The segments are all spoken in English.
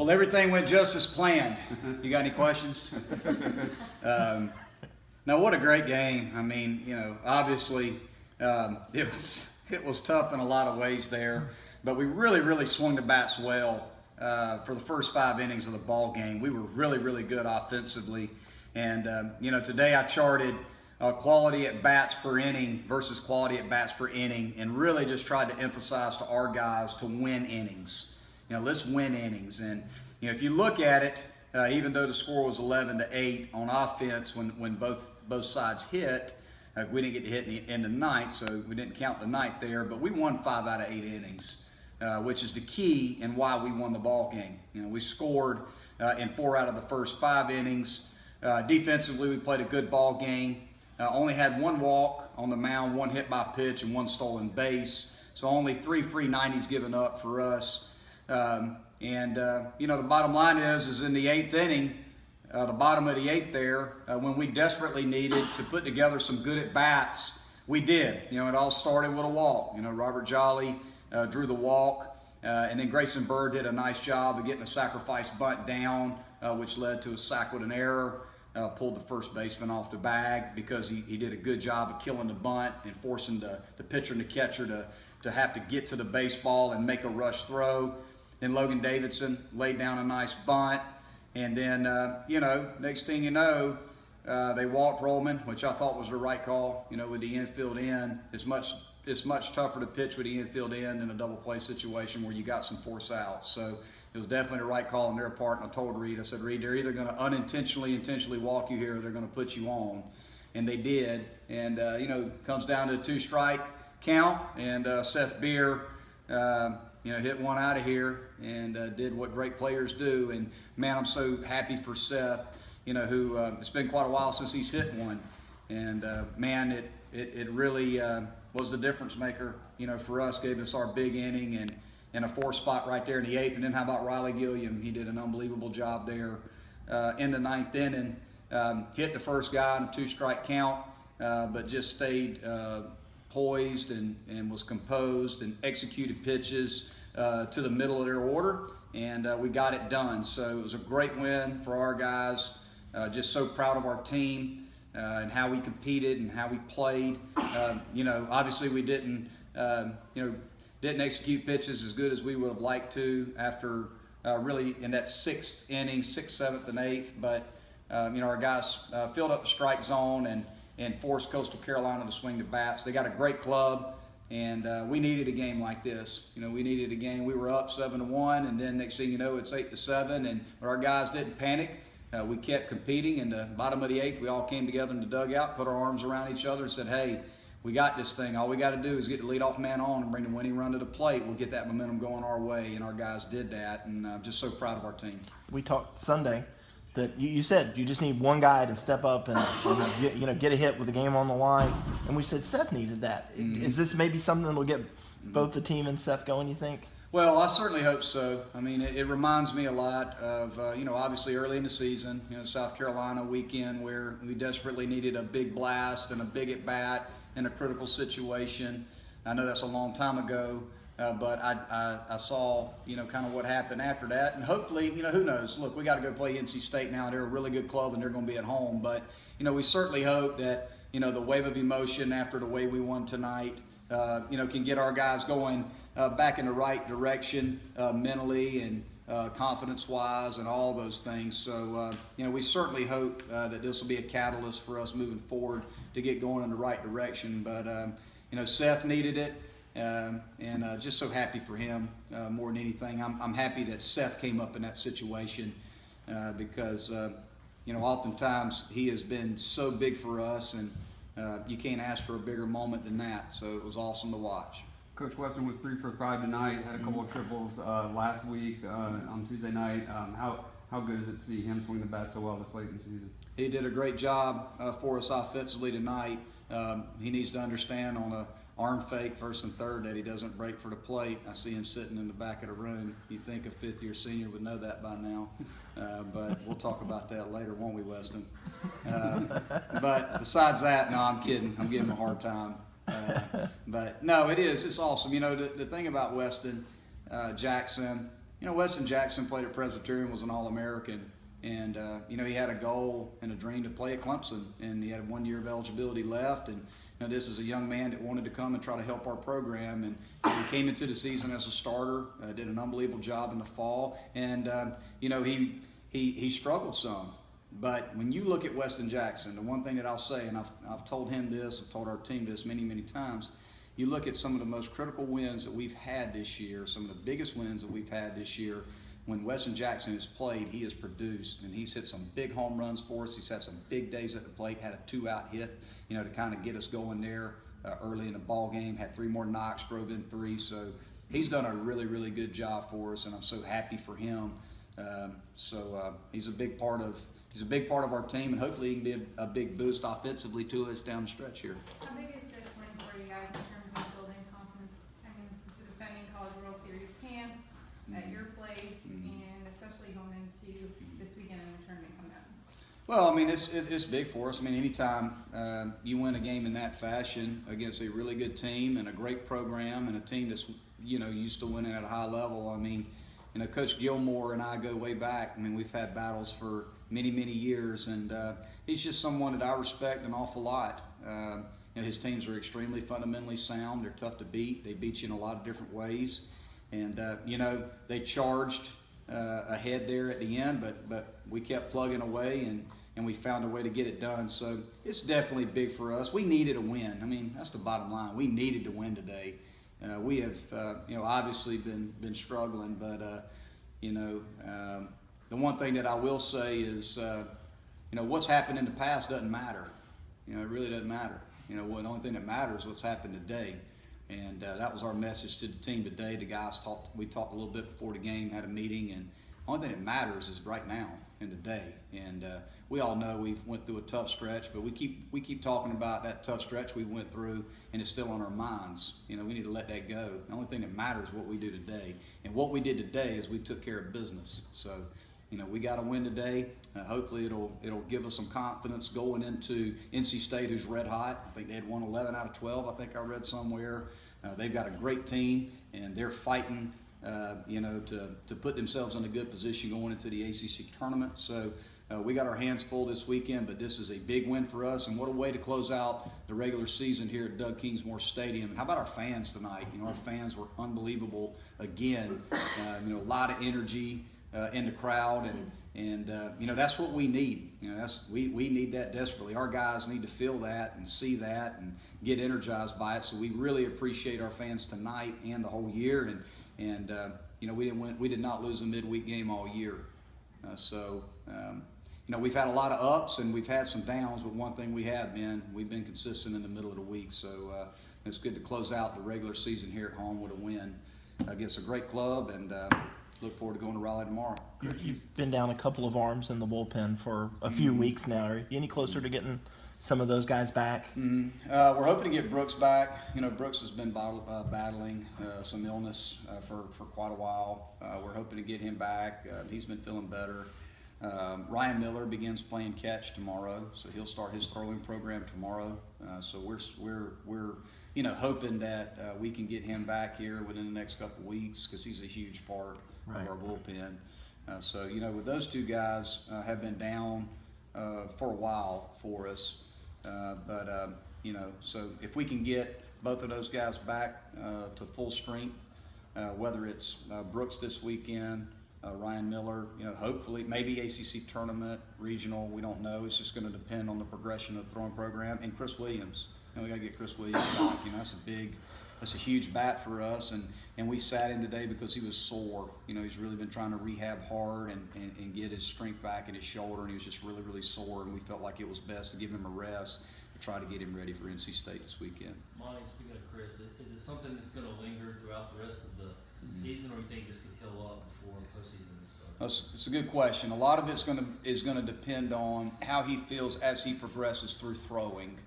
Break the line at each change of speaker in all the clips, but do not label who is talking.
Well, everything went just as planned. You got any questions? No, what a great game. I mean, obviously it was tough in a lot of ways there, but we really swung the bats well for the first 5 innings of the ball game. We were really good offensively, and today I charted quality at bats per inning versus quality at bats per inning, and really just tried to emphasize to our guys to win innings. Let's win innings. And if you look at it, even though the score was 11-8 on offense when both sides hit, we didn't get to hit in the ninth, so we didn't count the ninth there. But we won 5 out of 8 innings, which is the key and why we won the ball game. We scored in 4 out of the first 5 innings. Defensively, we played a good ball game. Only had 1 walk on the mound, 1 hit by pitch, and 1 stolen base. So only 3 free 90s given up for us. The bottom line is in the 8th inning, the bottom of the 8th there, when we desperately needed to put together some good at-bats, we did. It all started with a walk. Robert Jolly drew the walk, and then Grayson Bird did a nice job of getting a sacrifice bunt down, which led to a sack with an error. Pulled the first baseman off the bag because he did a good job of killing the bunt and forcing the pitcher and the catcher to have to get to the baseball and make a rush throw. Then Logan Davidson laid down a nice bunt. And then, next thing you know, they walked Rollman, which I thought was the right call, with the infield in. It's much tougher to pitch with the infield in than a double play situation where you got some force outs. So it was definitely the right call on their part. And I told Reed, I said, Reed, they're either going to intentionally walk you here or they're going to put you on. And they did. And, comes down to a 2-strike count. And Seth Beer, hit one out of here and did what great players do. And, man, I'm so happy for Seth, who it's been quite a while since he's hit one. And, man, it really was the difference maker, for us, gave us our big inning and a 4 spot right there in the 8th. And then how about Riley Gilliam? He did an unbelievable job there in the 9th inning. Hit the first guy in a 2-strike count, but just stayed poised and was composed and executed pitches to the middle of their order, and we got it done. So it was a great win for our guys. Just so proud of our team and how we competed and how we played. Obviously we didn't execute pitches as good as we would have liked to after really in that 6th inning, 6th, 7th, and 8th. But our guys filled up the strike zone and forced Coastal Carolina to swing the bats. They got a great club, and we needed a game like this. We needed a game. We were up 7-1, and then next thing you know, it's 8-7, and our guys didn't panic. We kept competing. In the bottom of the 8th, we all came together in the dugout, put our arms around each other, and said, hey, we got this thing. All we got to do is get the leadoff man on and bring the winning run to the plate. We'll get that momentum going our way, and our guys did that, and I'm just so proud of our team.
We talked Sunday that you said you just need one guy to step up and get a hit with the game on the line, and we said Seth needed that. Mm-hmm. Is this maybe something that will get both the team and Seth going, you think?
Well, I certainly hope so. I mean, it reminds me a lot of, obviously early in the season, South Carolina weekend where we desperately needed a big blast and a big at-bat in a critical situation. I know that's a long time ago, but I saw, kind of what happened after that. And hopefully, who knows? Look, we got to go play NC State now. They're a really good club, and they're going to be at home. But, we certainly hope that, the wave of emotion after the way we won tonight, can get our guys going back in the right direction mentally and confidence-wise and all those things. So, we certainly hope that this will be a catalyst for us moving forward to get going in the right direction. But, Seth needed it, and just so happy for him more than anything. I'm happy that Seth came up in that situation because, oftentimes he has been so big for us, and you can't ask for a bigger moment than that. So it was awesome to watch.
Coach Weston was 3 for 5 tonight, had a couple of triples last week on Tuesday night. How good is it to see him swing the bat so well this late in the season?
He did a great job for us offensively tonight. He needs to understand on a arm fake first and third that he doesn't break for the plate. I see him sitting in the back of the room. You'd think a fifth-year senior would know that by now, but we'll talk about that later, won't we, Weston? But besides that, no, I'm kidding. I'm giving him a hard time. But no, it's awesome. The thing about Weston, Jackson, Weston Jackson played at Presbyterian, was an All-American, and he had a goal and a dream to play at Clemson, and he had 1 year of eligibility left. And this is a young man that wanted to come and try to help our program, and he came into the season as a starter, did an unbelievable job in the fall, and he struggled some. But when you look at Weston Jackson, the one thing that I'll say, and I've told him this, I've told our team this many, many times, you look at some of the most critical wins that we've had this year, some of the biggest wins that we've had this year. When Weston Jackson has played, he has produced, and he's hit some big home runs for us. He's had some big days at the plate, had a 2-out hit, to kind of get us going there early in the ball game, had 3 more knocks, drove in 3. So he's done a really, really good job for us, and I'm so happy for him. He's a big part of our team, and hopefully he can be a big boost offensively to us down the stretch here.
How big is this win for you guys in terms of building confidence? I mean, this is the defending College World Series camps at your place, and especially going into this weekend and the tournament coming up.
Well, I mean, it's big for us. I mean, anytime you win a game in that fashion against a really good team and a great program and a team that's used to winning at a high level. I mean, Coach Gilmore and I go way back. I mean, we've had battles for many, many years, and he's just someone that I respect an awful lot. His teams are extremely fundamentally sound. They're tough to beat. They beat you in a lot of different ways, and they charged ahead there at the end, but we kept plugging away, and we found a way to get it done. So it's definitely big for us. We needed a win. I mean, that's the bottom line. We needed to win today. We have, obviously been struggling, but the one thing that I will say is, what's happened in the past doesn't matter. It really doesn't matter. The only thing that matters is what's happened today. And that was our message to the team today. The guys we talked a little bit before the game, had a meeting, and the only thing that matters is right now and today. And we all know we went through a tough stretch, but we keep talking about that tough stretch we went through, and it's still on our minds. We need to let that go. The only thing that matters is what we do today. And what we did today is we took care of business. So, we got to win today. Hopefully it'll give us some confidence going into NC State, who's red hot. I think they had won 11 out of 12, I think I read somewhere. They've got a great team, and they're fighting, to put themselves in a good position going into the ACC tournament. So we got our hands full this weekend, but this is a big win for us, and what a way to close out the regular season here at Doug Kingsmore Stadium. And how about our fans tonight? Our fans were unbelievable again. A lot of energy in the crowd, and that's what we need. We need that desperately. Our guys need to feel that and see that and get energized by it. So we really appreciate our fans tonight and the whole year. And we did not lose a midweek game all year. We've had a lot of ups and we've had some downs, but one thing we've been consistent in the middle of the week. So it's good to close out the regular season here at home with a win against a great club, and look forward to going to Raleigh tomorrow.
You've been down a couple of arms in the bullpen for a few weeks now. Are you any closer to getting some of those guys back?
We're hoping to get Brooks back. Brooks has been battling some illness for quite a while. We're hoping to get him back. He's been feeling better. Ryan Miller begins playing catch tomorrow, so he'll start his throwing program tomorrow. So we're hoping that we can get him back here within the next couple of weeks, because he's a huge part of our bullpen. With those two guys have been down for a while for us, so if we can get both of those guys back to full strength, whether it's Brooks this weekend, Ryan Miller, hopefully maybe ACC tournament, regional, we don't know. It's just going to depend on the progression of the throwing program, and Chris Williams. We got to get Chris Williams back. That's a huge bat for us, and we sat him today because he was sore. He's really been trying to rehab hard and get his strength back in his shoulder, and he was just really, really sore, and we felt like it was best to give him a rest to try to get him ready for NC State this weekend.
Monte, speaking of Chris, is it something that's going to linger throughout the rest of the season, or do you think this could heal up before postseason starts?
It's a good question. A lot of it's going to depend on how he feels as he progresses through throwing.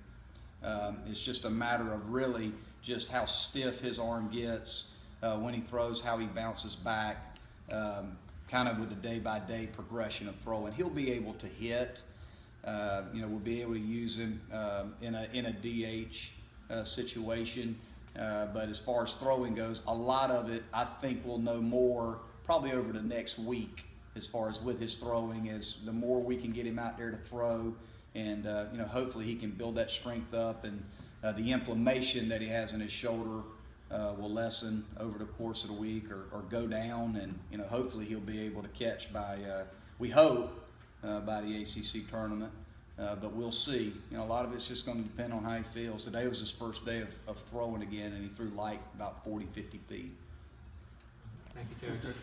It's just a matter of really just how stiff his arm gets when he throws, how he bounces back, kind of with the day-by-day progression of throwing. He'll be able to hit. We'll be able to use him in a DH situation. But as far as throwing goes, a lot of it, I think we'll know more probably over the next week as far as with his throwing. As the more we can get him out there to throw, and hopefully he can build that strength up, and the inflammation that he has in his shoulder will lessen over the course of the week, or go down, and hopefully he'll be able to catch by we hope by the ACC tournament. But we'll see. A lot of it's just going to depend on how he feels. Today was his first day of throwing again, and he threw light about 40, 50 feet.
Thank you, Coach.
Yep.